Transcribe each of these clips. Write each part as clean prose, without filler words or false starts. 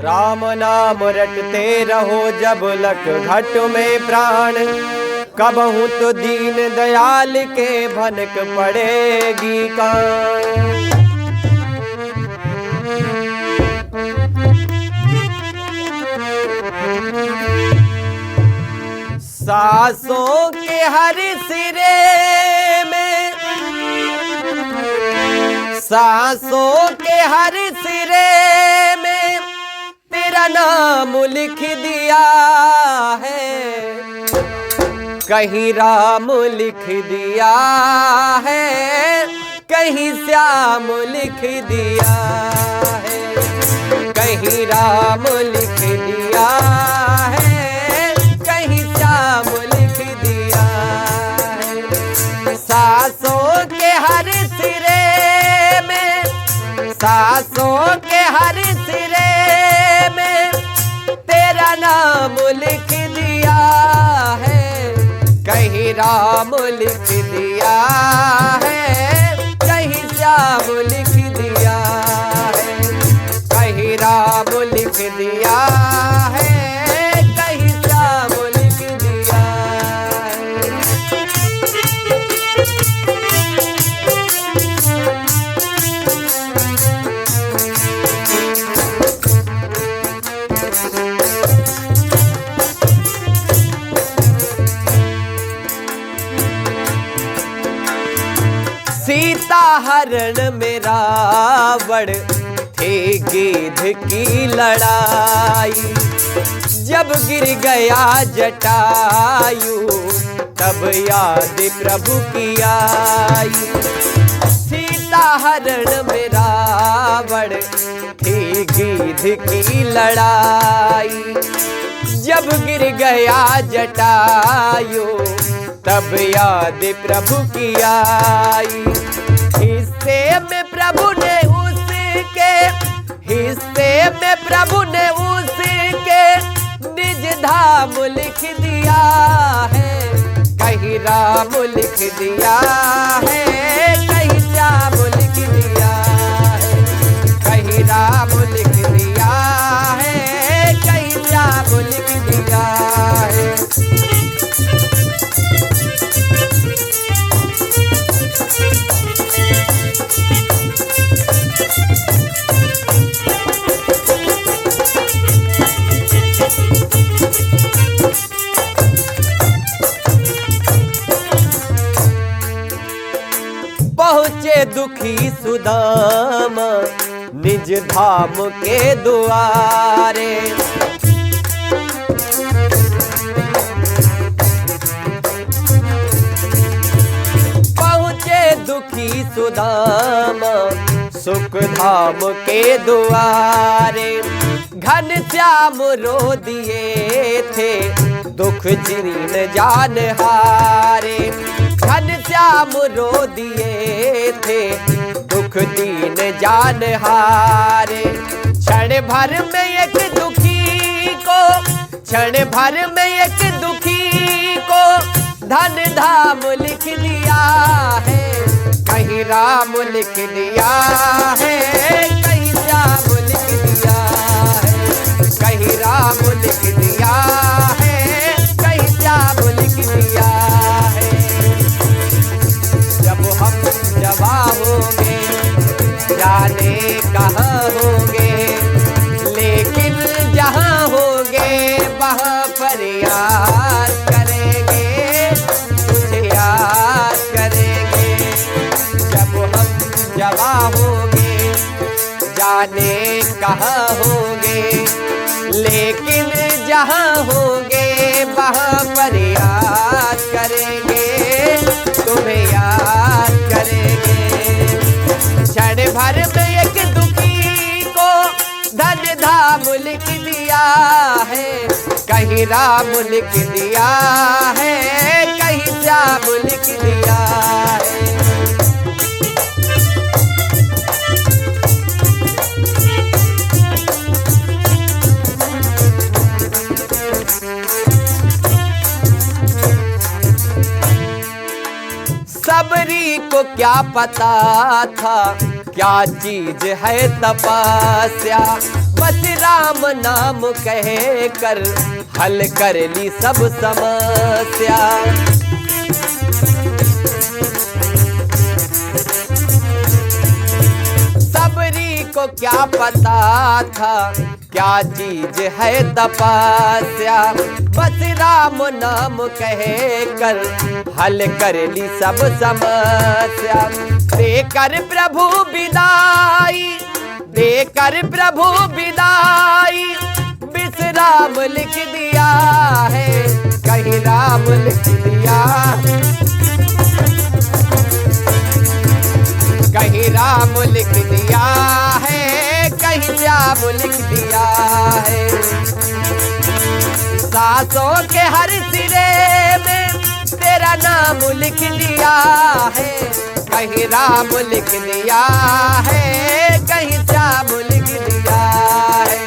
राम नाम रटते रहो जब लख घट में प्राण, कबहू तो दीन दयाल के भनक पड़ेगी कान। सांसों के हर सिरे में, सांसों के हर सिरे में तेरा नाम लिख दिया है, कहीं राम लिख दिया है, कहीं श्याम लिख दिया है, कहीं राम लिख दिया है, कहीं श्याम लिख दिया है। सांसों के हर सिरे में, सांसों के हर सिरे में तेरा नाम लिख दिया है, कहीं राम लिख दिया है, कहीं श्याम लिख दिया है, कहीं राम लिख दिया है, कहीं श्याम लिख दिया है। सीता हरण में रावण थे गिद्ध की लड़ाई, जब गिर गया जटायु तब याद प्रभु की आई। सीता हरण में रावण थे गिद्ध की लड़ाई, जब गिर गया जटायु तब याद प्रभु की आई। हिस्से में प्रभु ने उसके, हिस्से में प्रभु ने उसके निज धाम लिख दिया है, कहीं राम लिख दिया है, कहीं श्याम लिख दिया है, कहीं राम लिख दिया है, कहीं श्याम लिख दिया है। पहुँचे दुखी सुदामा निज धाम के द्वारे, पहुँचे दुखी सुदामा सुख धाम के द्वारे। घन श्याम रो दिए थे दुख जिन जान हारे, घन श्याम रो दिए थे दुख दीन जान हारे। क्षण भर में एक दुखी को, क्षण भर में एक दुखी को धन धाम लिख दिया है, कहीं राम लिख दिया है, कहीं श्याम लिख दिया है, कहीं राम लिख दिया है, कहीं श्याम लिख दिया है। जब हम जवा होंगे जाने कहाँ होंगे, लेकिन जहाँ होंगे वहाँ पर याद करेंगे, तुझे याद करेंगे। जब हम जवा होंगे जाने कहाँ होंगे, लेकिन जहाँ होंगे वहाँ पर याद करेंगे, तुम्हें याद करेंगे। क्षण भर में एक दुखी को धन धाम लिख दिया है, कहीं राम लिख दिया है, कहीं श्याम लिख दिया है। सबरी को क्या पता था क्या चीज है तपस्या, बस राम नाम कह कर हल कर ली सब समस्या। सबरी को क्या पता था क्या चीज है तपस्या। बस राम नाम कह कर हल कर ली सब समस्या। देकर प्रभु विदाई, देकर प्रभु विदाई, विश्राम लिख दिया है, कहीं राम लिख दिया, कहीं राम लिख दिया है, कहीं श्याम लिख दिया है। सांसों के हर सिरे में तेरा नाम लिख दिया है, कहीं राम लिख दिया है, कहीं श्याम लिख दिया है,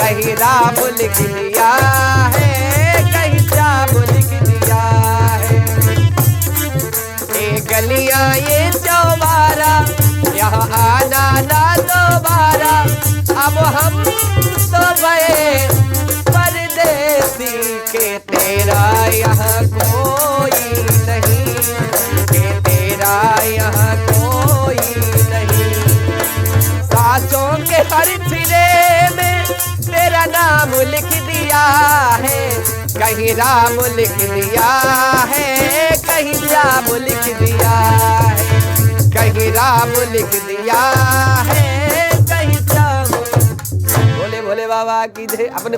कहीं राम लिख दिया है, कहीं श्याम लिख दिया है। ये गलियां ये चौबारा यहाँ आना ना दोबारा, अब हम तो गए परदेसी के तेरा यहाँ कोई नहीं, के तेरा यहाँ कोई नहीं। सांसों के हर सिरे में तेरा नाम लिख दिया है, कहीं राम लिख दिया है, कहीं श्याम लिख दिया है, कहीं राम लिख दिया है, कहीं श्याम। भोले भोले बाबा की जय। अपने